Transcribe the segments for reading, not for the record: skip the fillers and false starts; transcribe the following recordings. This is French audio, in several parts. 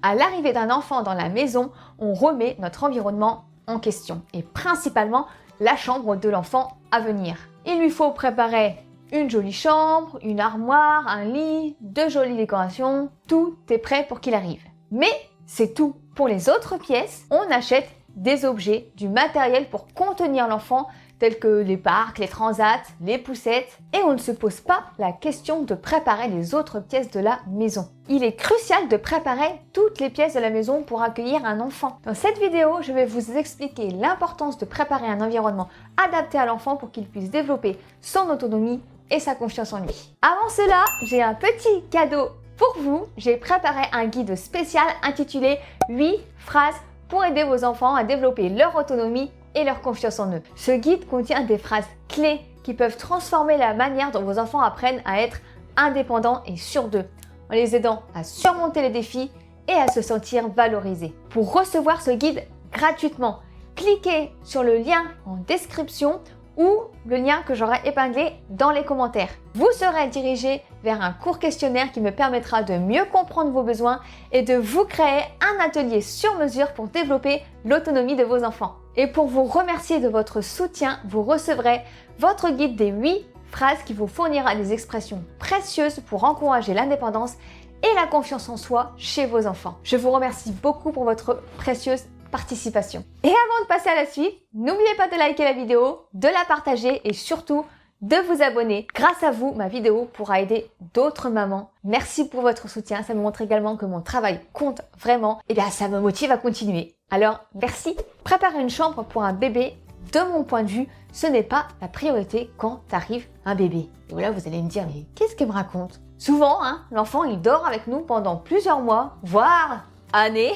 À l'arrivée d'un enfant dans la maison, on remet notre environnement en question et principalement la chambre de l'enfant à venir. Il lui faut préparer une jolie chambre, une armoire, un lit, de jolies décorations, tout est prêt pour qu'il arrive. Mais c'est tout. Pour les autres pièces, on achète des objets, du matériel pour contenir l'enfant, tels que les parcs, les transats, les poussettes, et on ne se pose pas la question de préparer les autres pièces de la maison. Il est crucial de préparer toutes les pièces de la maison pour accueillir un enfant. Dans cette vidéo, je vais vous expliquer l'importance de préparer un environnement adapté à l'enfant pour qu'il puisse développer son autonomie et sa confiance en lui. Avant cela, j'ai un petit cadeau pour vous. J'ai préparé un guide spécial intitulé 8 phrases pour aider vos enfants à développer leur autonomie et leur confiance en eux. Ce guide contient des phrases clés qui peuvent transformer la manière dont vos enfants apprennent à être indépendants et sûrs d'eux, en les aidant à surmonter les défis et à se sentir valorisés. Pour recevoir ce guide gratuitement, cliquez sur le lien en description ou le lien que j'aurai épinglé dans les commentaires. Vous serez dirigé vers un court questionnaire qui me permettra de mieux comprendre vos besoins et de vous créer un atelier sur mesure pour développer l'autonomie de vos enfants. Et pour vous remercier de votre soutien, vous recevrez votre guide des 8 phrases qui vous fournira des expressions précieuses pour encourager l'indépendance et la confiance en soi chez vos enfants. Je vous remercie beaucoup pour votre précieuse participation. Et avant de passer à la suite, n'oubliez pas de liker la vidéo, de la partager et surtout de vous abonner. Grâce à vous, ma vidéo pourra aider d'autres mamans. Merci pour votre soutien, ça me montre également que mon travail compte vraiment et bien ça me motive à continuer. Alors merci. Préparer une chambre pour un bébé, de mon point de vue, ce n'est pas la priorité quand arrive un bébé. Et voilà, vous allez me dire, mais qu'est-ce qu'elle me raconte? Souvent, l'enfant il dort avec nous pendant plusieurs mois, voire années,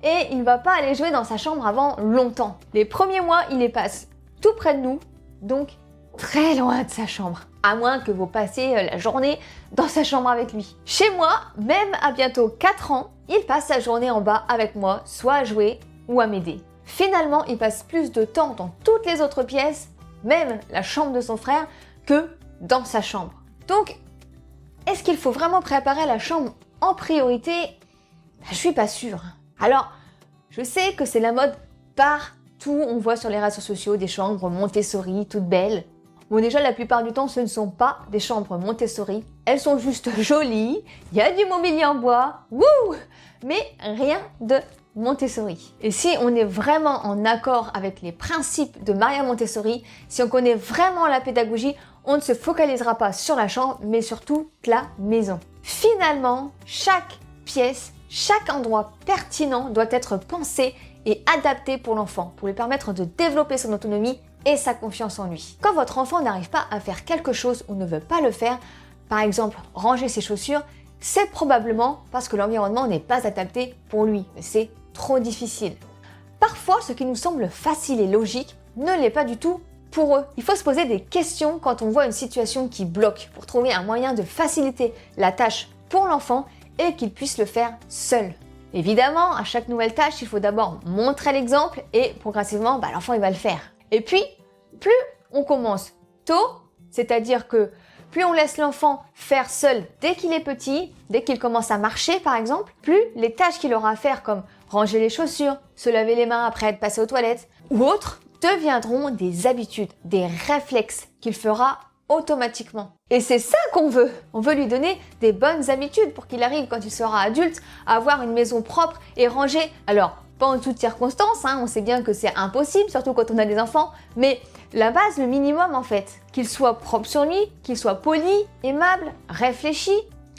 et il ne va pas aller jouer dans sa chambre avant longtemps. Les premiers mois, il les passe tout près de nous, donc très loin de sa chambre. À moins que vous passiez la journée dans sa chambre avec lui. Chez moi, même à bientôt 4 ans, il passe sa journée en bas avec moi, soit à jouer ou à m'aider. Finalement, il passe plus de temps dans toutes les autres pièces, même la chambre de son frère, que dans sa chambre. Donc, est-ce qu'il faut vraiment préparer la chambre en priorité? Je suis pas sûre. Alors, je sais que c'est la mode partout. On voit sur les réseaux sociaux des chambres Montessori toutes belles. Bon, déjà, la plupart du temps, ce ne sont pas des chambres Montessori. Elles sont juste jolies. Il y a du mobilier en bois. Wouh! Mais rien de Montessori. Et si on est vraiment en accord avec les principes de Maria Montessori, si on connaît vraiment la pédagogie, on ne se focalisera pas sur la chambre, mais sur toute la maison. Finalement, chaque pièce, chaque endroit pertinent doit être pensé et adapté pour l'enfant, pour lui permettre de développer son autonomie et sa confiance en lui. Quand votre enfant n'arrive pas à faire quelque chose ou ne veut pas le faire, par exemple ranger ses chaussures, c'est probablement parce que l'environnement n'est pas adapté pour lui. C'est trop difficile. Parfois, ce qui nous semble facile et logique ne l'est pas du tout pour eux. Il faut se poser des questions quand on voit une situation qui bloque pour trouver un moyen de faciliter la tâche pour l'enfant et qu'il puisse le faire seul. Évidemment, à chaque nouvelle tâche, il faut d'abord montrer l'exemple et progressivement, l'enfant il va le faire. Et puis, plus on commence tôt, c'est-à-dire que plus on laisse l'enfant faire seul dès qu'il est petit, dès qu'il commence à marcher par exemple, plus les tâches qu'il aura à faire comme ranger les chaussures, se laver les mains après être passé aux toilettes ou autres deviendront des habitudes, des réflexes qu'il fera automatiquement. Et c'est ça qu'on veut. On veut lui donner des bonnes habitudes pour qu'il arrive quand il sera adulte à avoir une maison propre et rangée. Alors, pas en toutes circonstances, on sait bien que c'est impossible, surtout quand on a des enfants, mais la base, le minimum en fait, qu'il soit propre sur lui, qu'il soit poli, aimable, réfléchi,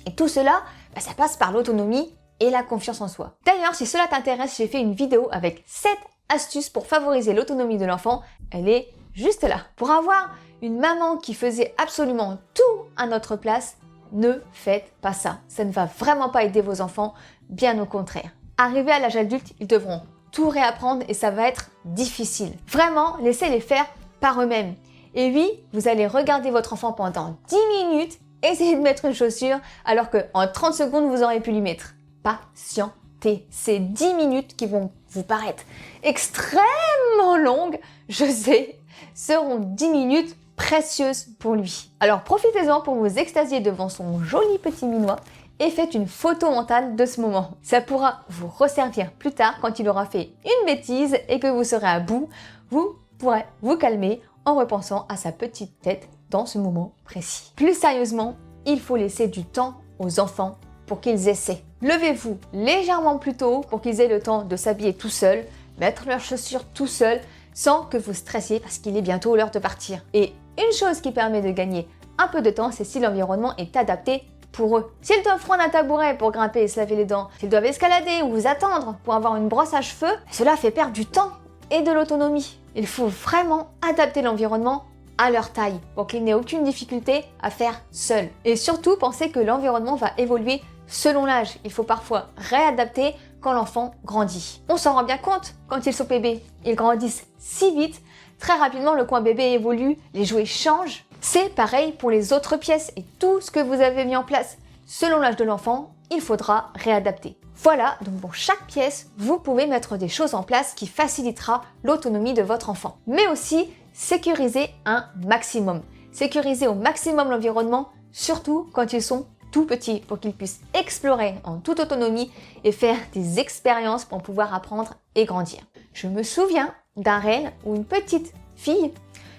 et tout cela, ça passe par l'autonomie et la confiance en soi. D'ailleurs, si cela t'intéresse, j'ai fait une vidéo avec 7 astuces pour favoriser l'autonomie de l'enfant, elle est juste là. Pour avoir une maman qui faisait absolument tout à notre place, ne faites pas ça. Ça ne va vraiment pas aider vos enfants, bien au contraire. Arrivés à l'âge adulte, ils devront tout réapprendre et ça va être difficile. Vraiment, laissez-les faire par eux-mêmes. Et oui, vous allez regarder votre enfant pendant 10 minutes, essayer de mettre une chaussure, alors qu'en 30 secondes, vous aurez pu lui mettre. Patientez. Ces 10 minutes qui vont vous paraître extrêmement longues, je sais, seront 10 minutes précieuses pour lui. Alors profitez-en pour vous extasier devant son joli petit minois et faites une photo mentale de ce moment. Ça pourra vous resservir plus tard quand il aura fait une bêtise et que vous serez à bout. Vous pourrez vous calmer en repensant à sa petite tête dans ce moment précis. Plus sérieusement, il faut laisser du temps aux enfants pour qu'ils essaient. Levez-vous légèrement plus tôt pour qu'ils aient le temps de s'habiller tout seuls, mettre leurs chaussures tout seuls, sans que vous stressiez parce qu'il est bientôt l'heure de partir. Et une chose qui permet de gagner un peu de temps, c'est si l'environnement est adapté pour eux. S'ils doivent prendre un tabouret pour grimper et se laver les dents, s'ils doivent escalader ou vous attendre pour avoir une brosse à cheveux, cela fait perdre du temps et de l'autonomie. Il faut vraiment adapter l'environnement à leur taille pour qu'ils n'aient aucune difficulté à faire seuls. Et surtout, pensez que l'environnement va évoluer selon l'âge. Il faut parfois réadapter quand l'enfant grandit. On s'en rend bien compte quand ils sont bébés. Ils grandissent si vite. Très rapidement, le coin bébé évolue, les jouets changent. C'est pareil pour les autres pièces et tout ce que vous avez mis en place. Selon l'âge de l'enfant, il faudra réadapter. Voilà, donc pour chaque pièce, vous pouvez mettre des choses en place qui facilitera l'autonomie de votre enfant. Mais aussi, sécuriser un maximum. Sécuriser au maximum l'environnement, surtout quand ils sont tout petits, pour qu'ils puissent explorer en toute autonomie et faire des expériences pour pouvoir apprendre et grandir. Je me souviens d'un rêve où une petite fille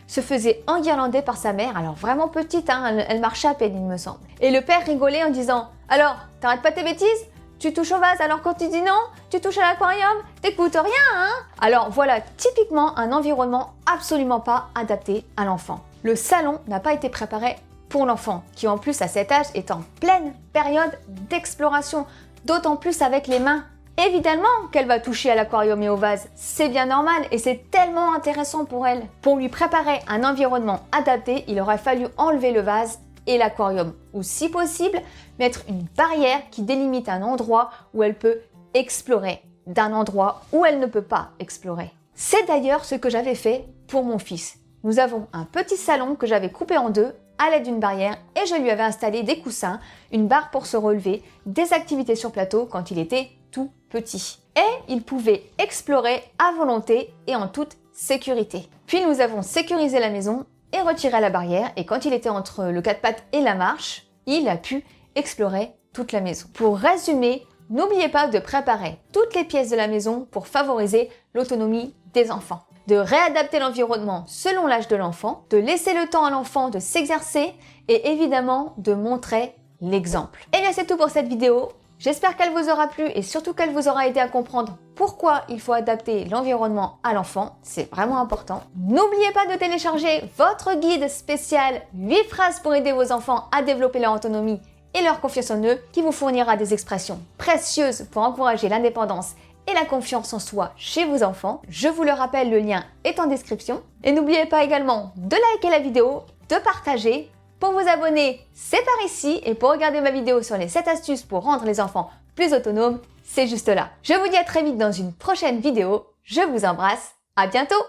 se faisait enguirlander par sa mère, alors vraiment petite, hein, elle marchait à peine il me semble. Et le père rigolait en disant « Alors, t'arrêtes pas tes bêtises ? Tu touches au vase alors quand tu dis non, tu touches à l'aquarium, t'écoutes rien, hein ?» Alors voilà, typiquement un environnement absolument pas adapté à l'enfant. Le salon n'a pas été préparé pour l'enfant, qui en plus à cet âge est en pleine période d'exploration, d'autant plus avec les mains. Évidemment qu'elle va toucher à l'aquarium et au vase, c'est bien normal et c'est tellement intéressant pour elle. Pour lui préparer un environnement adapté, il aurait fallu enlever le vase et l'aquarium, ou si possible, mettre une barrière qui délimite un endroit où elle peut explorer, d'un endroit où elle ne peut pas explorer. C'est d'ailleurs ce que j'avais fait pour mon fils. Nous avons un petit salon que j'avais coupé en deux à l'aide d'une barrière et je lui avais installé des coussins, une barre pour se relever, des activités sur plateau quand il était tout petit. Et il pouvait explorer à volonté et en toute sécurité. Puis nous avons sécurisé la maison et retiré la barrière et quand il était entre le quatre pattes et la marche, il a pu explorer toute la maison. Pour résumer, n'oubliez pas de préparer toutes les pièces de la maison pour favoriser l'autonomie des enfants. De réadapter l'environnement selon l'âge de l'enfant, de laisser le temps à l'enfant de s'exercer et évidemment de montrer l'exemple. Et bien c'est tout pour cette vidéo. J'espère qu'elle vous aura plu et surtout qu'elle vous aura aidé à comprendre pourquoi il faut adapter l'environnement à l'enfant. C'est vraiment important. N'oubliez pas de télécharger votre guide spécial 8 phrases pour aider vos enfants à développer leur autonomie et leur confiance en eux, qui vous fournira des expressions précieuses pour encourager l'indépendance et la confiance en soi chez vos enfants. Je vous le rappelle, le lien est en description. Et n'oubliez pas également de liker la vidéo, de partager. Pour vous abonner, c'est par ici. Et pour regarder ma vidéo sur les 7 astuces pour rendre les enfants plus autonomes, c'est juste là. Je vous dis à très vite dans une prochaine vidéo. Je vous embrasse. À bientôt!